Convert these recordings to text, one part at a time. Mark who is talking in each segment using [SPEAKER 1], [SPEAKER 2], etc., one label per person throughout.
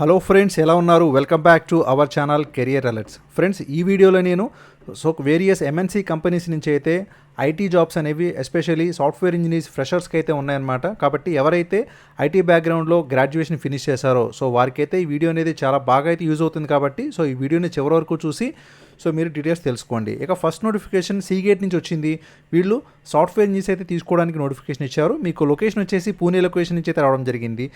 [SPEAKER 1] Hello friends, ఎలా ఉన్నారు? Welcome back to our channel career alerts. Friends, ఈ వీడియోలో నేను వేరియస్ ఎంఎన్సీ కంపెనీస్ నుంచి అయితే ఐటీ జాబ్స్ అనేవి ఎస్పెషల్లీ సాఫ్ట్వేర్ ఇంజనీర్స్ ఫ్రెషర్స్కి అయితే ఉన్నాయన్నమాట. కాబట్టి ఎవరైతే ఐటీ బ్యాక్గ్రౌండ్లో గ్రాడ్యుయేషన్ ఫినిష్ చేశారో వారికైతే ఈ వీడియో అనేది చాలా బాగా అయితే యూజ్ అవుతుంది. కాబట్టి ఈ వీడియోని చివరి వరకు చూసి మీరు డీటెయిల్స్ తెలుసుకోండి. ఇక ఫస్ట్ నోటిఫికేషన్ సీగేట్ నుంచి వచ్చింది. వీళ్ళు సాఫ్ట్వేర్ ఇంజనీర్స్ అయితే తీసుకోవడానికి నోటిఫికేషన్ ఇచ్చారు. మీకు లొకేషన్ వచ్చేసి పూణే లొకేషన్ నుంచి అయితే రావడం జరిగింది.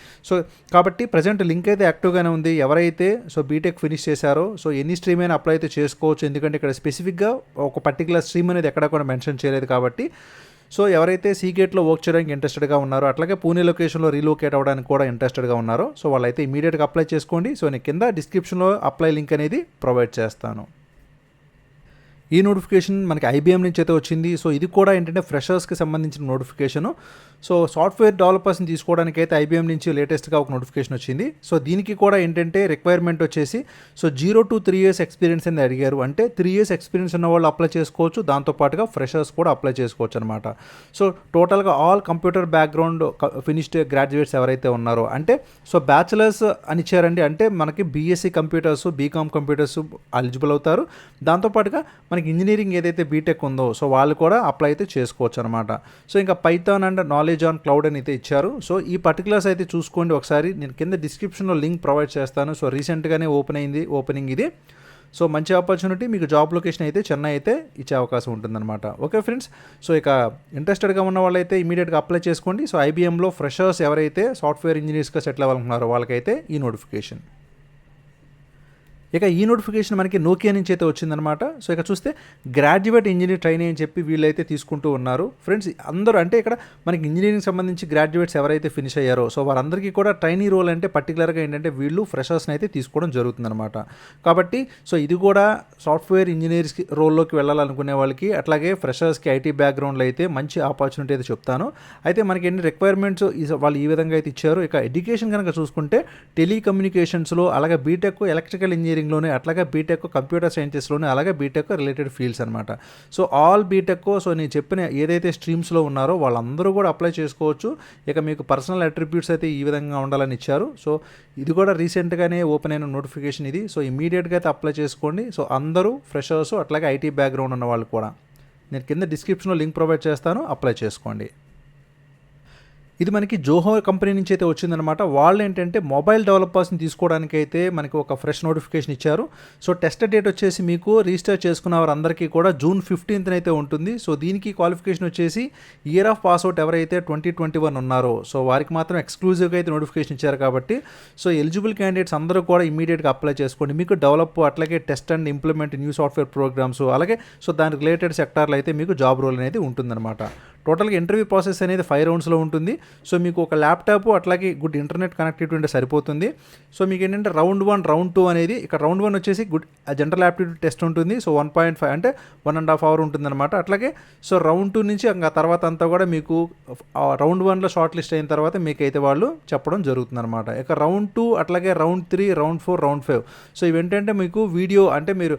[SPEAKER 1] కాబట్టి ప్రజెంట్ లింక్ అయితే యాక్టివ్గానే ఉంది. ఎవరైతే బీటెక్ ఫినిష్ చేశారో ఎన్ని స్ట్రీమ్ అయినా అప్లై అయితే చేసుకోవచ్చు. ఎందుకంటే ఇక్కడ స్పెసిఫిక్గా ఒక పర్టికులర్ స్ట్రీమ్ అనేది ఎక్కడ కూడా మెన్షన్ చేయలేదు. కాబట్టి ఎవరైతే సీగేట్లో వర్క్ చేయడానికి ఇంట్రెస్టెడ్గా ఉన్నారో, అట్లాగే పూణే లొకేషన్లో రీలొకేట్ అవ్వడానికి కూడా ఇంట్రెస్టెడ్గా ఉన్నారో వాళ్ళైతే ఇమీడియట్గా అప్లై చేసుకోండి. నేను కింద డిస్క్రిప్షన్లో అప్లై లింక్ అనేది ప్రొవైడ్ చేస్తాను. ఈ నోటిఫికేషన్ మనకి ఐబీఎం నుంచి అయితే వచ్చింది. ఇది కూడా ఏంటంటే ఫ్రెషర్స్కి సంబంధించిన నోటిఫికేషను. సాఫ్ట్వేర్ డెవలపర్స్ని తీసుకోవడానికి అయితే ఐబీఎం నుంచి లేటెస్ట్గా ఒక నోటిఫికేషన్ వచ్చింది. దీనికి కూడా ఏంటంటే రిక్వైర్మెంట్ వచ్చేసి 0 to 3 years ఎక్స్పీరియన్స్ అనేది అడిగారు. అంటే 3 years ఎక్స్పీరియన్స్ ఉన్న వాళ్ళు అప్లై చేసుకోవచ్చు. దాంతోపాటుగా ఫ్రెషర్స్ కూడా అప్లై చేసుకోవచ్చు అనమాట. టోటల్గా all computer background finished graduates ఎవరైతే ఉన్నారో, అంటే బ్యాచిలర్స్ అని ఇచ్చారండి. అంటే మనకి BSc computers, BCom computers eligible అవుతారు. దాంతోపాటుగా మనకి ఇంజనీరింగ్ ఏదైతే బీటెక్ ఉందో వాళ్ళు కూడా అప్లై అయితే చేసుకోవచ్చు అనమాట. ఇంకా Python and knowledge on cloud అని అయితే ఇచ్చారు. ఈ పర్టికులర్స్ అయితే చూసుకోండి ఒకసారి. నేను కింద డిస్క్రిప్షన్లో లింక్ ప్రొవైడ్ చేస్తాను. రీసెంట్గానే ఓపెనింగ్ ఇది. మంచి ఆపర్చునిటీ. మీకు జాబ్ లొకేషన్ అయితే చెన్నై అయితే ఇచ్చే అవకాశం ఉంటుందన్నమాట. ఓకే ఫ్రెండ్స్, ఇక ఇంట్రెస్టెడ్గా ఉన్న వాళ్ళైతే ఇమీడియట్గా అప్లై చేసుకోండి. ఐబీఎంలో ఫ్రెషర్స్ ఎవరైతే సాఫ్ట్వేర్ ఇంజనీర్స్గా సెటిల్ అవ్వాలనుకున్నారో వాళ్ళకైతే ఈ నోటిఫికేషన్. ఇక ఈ నోటిఫికేషన్ మనకి నోకియా నుంచి అయితే వచ్చిందనమాట. ఇక చూస్తే గ్రాడ్యుయేట్ ఇంజనీర్ ట్రైనీ అని చెప్పి వీళ్ళైతే తీసుకుంటూ ఉన్నారు. ఫ్రెండ్స్, అందరూ అంటే ఇక్కడ మనకి ఇంజనీరింగ్ సంబంధించి గ్రాడ్యుయేట్స్ ఎవరైతే ఫినిష్ అయ్యారో వారందరికీ కూడా ట్రైనీ రోల్ అంటే పర్టికులర్గా ఏంటంటే వీళ్ళు ఫ్రెషర్స్ని అయితే తీసుకోవడం జరుగుతుందన్నమాట. కాబట్టి ఇది కూడా సాఫ్ట్వేర్ ఇంజనీర్స్ రోల్లోకి వెళ్ళాలనుకునే వాళ్ళకి, అట్లాగే ఫ్రెషర్స్కి ఐటీ బ్యాక్గ్రౌండ్లో అయితే మంచి ఆపర్చునిటీ అయితే చెప్తాను. అయితే మనకి ఎన్ని రిక్వైర్మెంట్స్ వాళ్ళు ఈ విధంగా అయితే ఇచ్చారు. ఇక ఎడ్యుకేషన్ కనుక చూసుకుంటే టెలికమ్యూనికేషన్స్లో, అలాగే బీటెక్ ఎలక్ట్రికల్ ఇంజనీరింగ్ లోనే, అట్లాగే బీటెక్ కంప్యూటర్ సైన్సెస్లోనే, అలాగే బీటెక్ రిలేటెడ్ ఫీల్డ్స్ అనమాట. ఆల్ బీటెక్ నేను చెప్పిన ఏదైతే స్ట్రీమ్స్లో ఉన్నారో వాళ్ళందరూ కూడా అప్లై చేసుకోవచ్చు. ఇక మీకు పర్సనల్ అట్రిబ్యూట్స్ అయితే ఈ విధంగా ఉండాలని ఇచ్చారు. ఇది కూడా రీసెంట్గానే ఓపెన్ అయిన నోటిఫికేషన్ ఇది. ఇమీడియట్గా అయితే అప్లై చేసుకోండి. అందరూ ఫ్రెషర్స్, అట్లాగే ఐటీ బ్యాక్గ్రౌండ్ ఉన్న వాళ్ళు కూడా నేను కింద డిస్క్రిప్షన్లో లింక్ ప్రొవైడ్ చేస్తాను. అప్లై చేసుకోండి. ఇది మనకి జోహో కంపెనీ నుంచి అయితే వచ్చిందనమాట. వాళ్ళు ఏంటంటే మొబైల్ డెవలపర్స్ని తీసుకోవడానికి అయితే మనకి ఒక ఫ్రెష్ నోటిఫికేషన్ ఇచ్చారు. టెస్ట్ డేట్ వచ్చేసి మీకు రిజిస్టర్ చేసుకున్న వారందరికీ కూడా June 15th అయితే ఉంటుంది. దీనికి క్వాలిఫికేషన్ వచ్చేసి ఇయర్ ఆఫ్ పాస్అవుట్ ఎవరైతే 2021 ఉన్నారో వారికి మాత్రం ఎక్స్క్లూజివ్గా అయితే నోటిఫికేషన్ ఇచ్చారు. కాబట్టి ఎలిజిబుల్ క్యాండిడేట్స్ అందరూ కూడా ఇమీడియట్గా అప్లై చేసుకోండి. మీకు డెవలప్, అట్లాగే test and implement new software programmes, అలాగే దానికి రిలేటెడ్ సెక్టార్లో అయితే మీకు జాబ్ రోల్ అనేది ఉంటుందన్నమాట. టోటల్గా ఇంటర్వ్యూ ప్రాసెస్ అనేది 5 roundsలో ఉంటుంది. మీకు ఒక ల్యాప్టాప్, అట్లాగే గుడ్ ఇంటర్నెట్ కనెక్టివిటీ ఉంటే సరిపోతుంది. మీకు ఏంటంటే రౌండ్ 1, రౌండ్ 2 అనేది, ఇక్కడ రౌండ్ 1 వచ్చేసి గుడ్ జనరల్ యాప్టిట్యూడ్ టెస్ట్ ఉంటుంది. 1.5 అంటే 1.5 hour ఉంటుందన్నమాట. అట్లాగే రౌండ్ 2 నుంచి ఇంకా తర్వాత అంతా కూడా మీకు రౌండ్ 1లో షార్ట్ లిస్ట్ అయిన తర్వాత మీకైతే వాళ్ళు చెప్పడం జరుగుతుందన్నమాట. ఇక రౌండ్ 2, అట్లాగే రౌండ్ 3, రౌండ్ 4, రౌండ్ 5 ఇవేంటంటే మీకు వీడియో, అంటే మీరు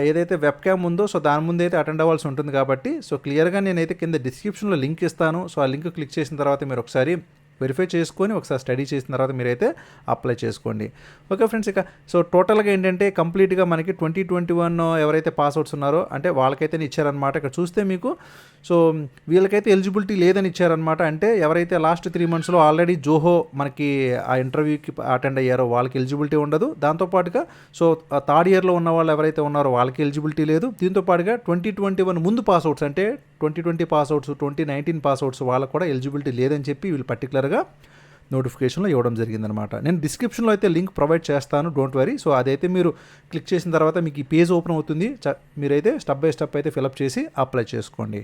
[SPEAKER 1] ఏదైతే వెబ్ క్యామ్ ఉందో దాని ముందు అయితే అటెండ్ అవ్వాల్సి ఉంటుంది. కాబట్టి క్లియర్గా నేనైతే కింద డిస్క్రిప్షన్లో లింక్ ఇస్తాను. ఆ లింక్ క్లిక్ చేసిన తర్వాత మీరు ఒకసారి వెరిఫై చేసుకొని ఒకసారి స్టడీ చేసిన తర్వాత మీరైతే అప్లై చేసుకోండి. ఓకే ఫ్రెండ్స్, ఇక టోటల్గా ఏంటంటే కంప్లీట్గా మనకి 2021 ఎవరైతే పాస్అవుట్స్ ఉన్నారో అంటే వాళ్ళకైతే ఇచ్చారనమాట. ఇక్కడ చూస్తే మీకు వీళ్ళకైతే ఎలిజిబిలిటీ లేదని ఇచ్చారనమాట. అంటే ఎవరైతే లాస్ట్ 3 monthsలో ఆల్రెడీ జోహో మనకి ఆ ఇంటర్వ్యూకి అటెండ్ అయ్యారో వాళ్ళకి ఎలిజిబిలిటీ ఉండదు. దాంతోపాటుగా థర్డ్ ఇయర్లో ఉన్న వాళ్ళు ఎవరైతే ఉన్నారో వాళ్ళకి ఎలిజిబిలిటీ లేదు. దీంతోపాటుగా 2021 ముందు పాస్అవుట్స్, అంటే 2020 పాస్అవుట్స్, 2019 పాస్అవుట్స్ వాళ్ళకు కూడా ఎలిజిబిలిటీ లేదని చెప్పి వీళ్ళు పర్టికులర్గా నోటిఫికేషన్లో ఇవ్వడం జరిగిందనమాట. నేను డిస్క్రిప్షన్లో అయితే లింక్ ప్రొవైడ్ చేస్తాను, డోంట్ వరీ. అదైతే మీరు క్లిక్ చేసిన తర్వాత మీకు ఈ పేజ్ ఓపెన్ అవుతుంది. మీరైతే స్టెప్ బై స్టెప్ అయితే ఫిలప్ చేసి అప్లై చేసుకోండి.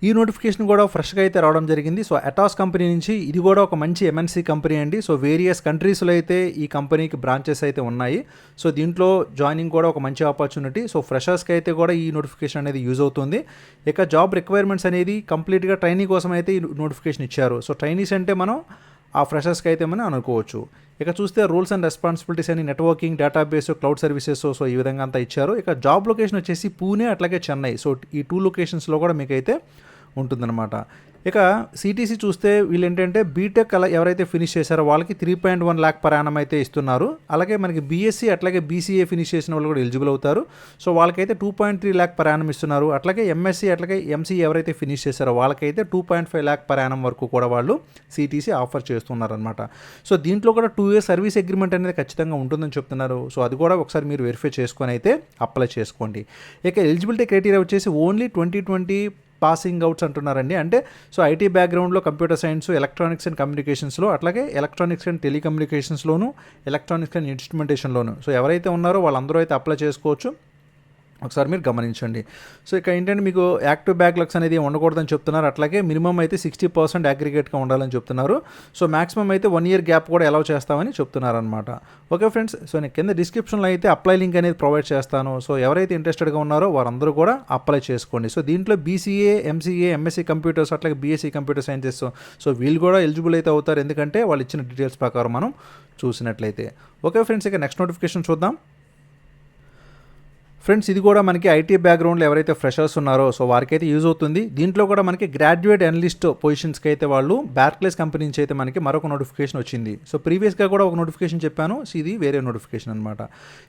[SPEAKER 1] ఈ నోటిఫికేషన్ కూడా ఫ్రెష్గా అయితే రావడం జరిగింది. అటాస్ కంపెనీ నుంచి. ఇది కూడా ఒక మంచి ఎంఎన్సీ కంపెనీ అండి. వేరియస్ కంట్రీస్లో అయితే ఈ కంపెనీకి బ్రాంచెస్ అయితే ఉన్నాయి. దీంట్లో జాయినింగ్ కూడా ఒక మంచి ఆపర్చునిటీ. ఫ్రెషర్స్కి అయితే కూడా ఈ నోటిఫికేషన్ అనేది యూజ్ అవుతుంది. ఇక జాబ్ రిక్వైర్మెంట్స్ అనేది కంప్లీట్గా ట్రైనీ కోసం అయితే ఈ నోటిఫికేషన్ ఇచ్చారు. ట్రైనీస్ అంటే మనం ఆ ఫ్రెషర్స్కి అయితే మనం అనుకోవచ్చు. ఇక చూస్తే రూల్స్ అండ్ రెస్పాన్సిబిలిటీస్ అని నెట్వర్కింగ్, డేటాబేస్, క్లౌడ్ సర్వీసెస్ ఈ విధంగా అంతా ఇచ్చారు. ఇక జాబ్ లొకేషన్ వచ్చేసి పూణే, అట్లాగే చెన్నై. ఈ 2 లొకేషన్స్లో కూడా మీకైతే ఉంటుందన్నమాట. ఇక సిటీసీ చూస్తే వీళ్ళు ఏంటంటే బీటెక్ అలా ఎవరైతే ఫినిష్ చేశారో వాళ్ళకి 3.1 lakh per annum అయితే ఇస్తున్నారు. అలాగే మనకి బీఎస్సీ అట్లాగే బీసీఏ ఫినిష్ చేసిన వాళ్ళు కూడా ఎలిజిబుల్ అవుతారు. సో వాళ్ళకైతే 2.3 lakh per annum ఇస్తున్నారు. అట్లాగే ఎంఎస్సీ అట్లాగే ఎంసీఏ ఎవరైతే ఫినిష్ చేశారో వాళ్ళకైతే 2.5 lakh per annum వరకు కూడా వాళ్ళు సిటీసీ ఆఫర్ చేస్తున్నారనమాట. సో దీంట్లో కూడా 2 years సర్వీస్ అగ్రిమెంట్ అనేది ఖచ్చితంగా ఉంటుందని చెప్తున్నారు. సో అది కూడా ఒకసారి మీరు వెరిఫై చేసుకొని అయితే అప్లై చేసుకోండి. ఇక ఎలిజిబిలిటీ క్రైటీరియా వచ్చేసి ఓన్లీ 2020 పాసింగ్ అవుట్స్ అంటున్నారండి. అంటే సో ఐటీ బ్యాక్గ్రౌండ్లో కంప్యూటర్ సైన్స్, ఎలక్ట్రానిక్స్ అండ్ కమ్యూనికేషన్స్లో, అట్లాగే ఎలక్ట్రానిక్స్ అండ్ టెలికమ్యూనికేషన్స్లోను, ఎలక్ట్రానిక్స్ అండ్ ఇన్స్ట్రుమెంటేషన్లోను సో ఎవరైతే ఉన్నారో వాళ్ళందరూ అయితే అప్లై చేసుకోవచ్చు. ఒకసారి మీరు గమనించండి. సో ఇక ఏంటంటే మీకు యాక్టివ్ బ్యాక్లాగ్స్ అనేది ఉండకూడదని చెప్తున్నారు. అట్లాగే మినిమం అయితే 60% అగ్రిగేట్గా ఉండాలని చెప్తున్నారు. సో మాక్సిమం అయితే 1 year గ్యాప్ కూడా అలౌ చేస్తామని చెప్తున్నారు అనమాట. ఓకే ఫ్రెండ్స్, సో నేను కింద డిస్క్రిప్షన్లో అయితే అప్లై లింక్ అనేది ప్రొవైడ్ చేస్తాను. సో ఎవరైతే ఇంట్రెస్టెడ్గా ఉన్నారో వారందరూ కూడా అప్లై చేసుకోండి. సో దీంట్లో బీసీఏ, ఎంసీఏ, ఎంఎస్సీ కంప్యూటర్స్ అట్లాగే బీఎస్సీ కంప్యూటర్ సైన్సెస్ సో వీళ్ళు కూడా ఎలిజిబుల్ అయితే అవుతారు, ఎందుకంటే వాళ్ళు ఇచ్చిన డీటెయిల్స్ ప్రకారం మనం చూసినట్లయితే. ఓకే ఫ్రెండ్స్, ఇక నెక్స్ట్ నోటిఫికేషన్ చూద్దాం. ఫ్రెండ్స్ ఇది కూడా మనకి ఐటీ బ్యాక్గ్రౌండ్లో ఎవరైతే ఫ్రెషర్స్ ఉన్నారో సో వారికైతే యూజ్ అవుతుంది. దీంట్లో కూడా మనకి గ్రాడ్యుయేట్ అనలిస్ట్ పొజిషన్స్కి అయితే వాళ్ళు బార్క్లేస్ కంపెనీ నుంచి అయితే మనకి మరొక నోటిఫికేషన్ వచ్చింది. సో ప్రీవియస్గా కూడా ఒక నోటిఫికేషన్ చెప్పాను, సో ఇది వేరే నోటిఫికేషన్ అనమాట.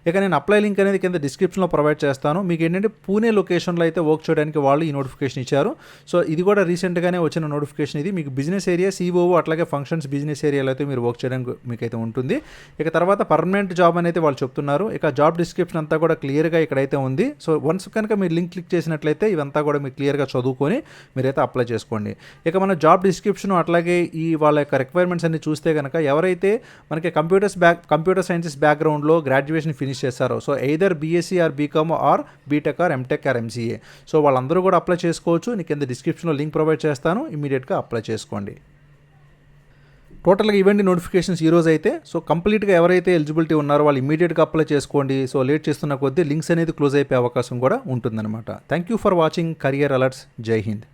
[SPEAKER 1] ఇక నేను అప్లై లింక్ అనేది కింద డిస్క్రిప్షన్లో ప్రొవైడ్ చేస్తాను. మీకు ఏంటంటే పూణే లొకేషన్లో అయితే వర్క్ చేయడానికి వాళ్ళు ఈ నోటిఫికేషన్ ఇచ్చారు. సో ఇది కూడా రీసెంట్గానే వచ్చిన నోటిఫికేషన్. ఇది మీకు బిజినెస్ ఏరియా సిఓఓ అట్లాగే ఫంక్షన్స్ బిజినెస్ ఏరియాలో అయితే మీరు వర్క్ చేయడానికి మీకైతే ఉంటుంది. ఇక తర్వాత పర్మనెంట్ జాబ్ అనేది వాళ్ళు చెప్తున్నారు. ఇక జాబ్ డిస్క్రిప్షన్ అంతా కూడా క్లియర్గా ఇక్కడ ఉంది. సో వన్స్ కనుక మీరు లింక్ క్లిక్ చేసినట్లయితే ఇవంతా కూడా మీరు క్లియర్గా చదువుకొని మీరైతే అప్లై చేసుకోండి. ఇక మన జాబ్ డిస్క్రిప్షన్ అట్లాగే ఈ వాళ్ళ యొక్క రిక్వైర్మెంట్స్ అన్ని చూస్తే కనుక ఎవరైతే మనకి కంప్యూటర్ సైన్సెస్ బ్యాక్గ్రౌండ్లో గ్రాడ్యుయేషన్ ఫినిష్ చేస్తారో so either BSc or BCom or BTech or MTech or MCA so వాళ్ళందరూ కూడా అప్లై చేసుకోవచ్చు. నేను కింద డిస్క్రిప్షన్లో లింక్ ప్రొవైడ్ చేస్తాను, ఇమీడియట్గా అప్లై చేసుకోండి. టోటల్గా ఇవ్వండి నోటిఫికేషన్స్ ఈరోజు అయితే. సో కంప్లీట్గా ఎవరైతే ఎలిజిబిలిటీ ఉన్నారో వాళ్ళు ఇమీడియట్గా అప్లై చేసుకోండి. సో లేట్ చేస్తున్న కొద్దీ లింక్స్ అనేది క్లోజ్ అయిపోయే అవకాశం కూడా ఉంటుందన్నమాట. Thank you for watching career alerts. జై హింద్.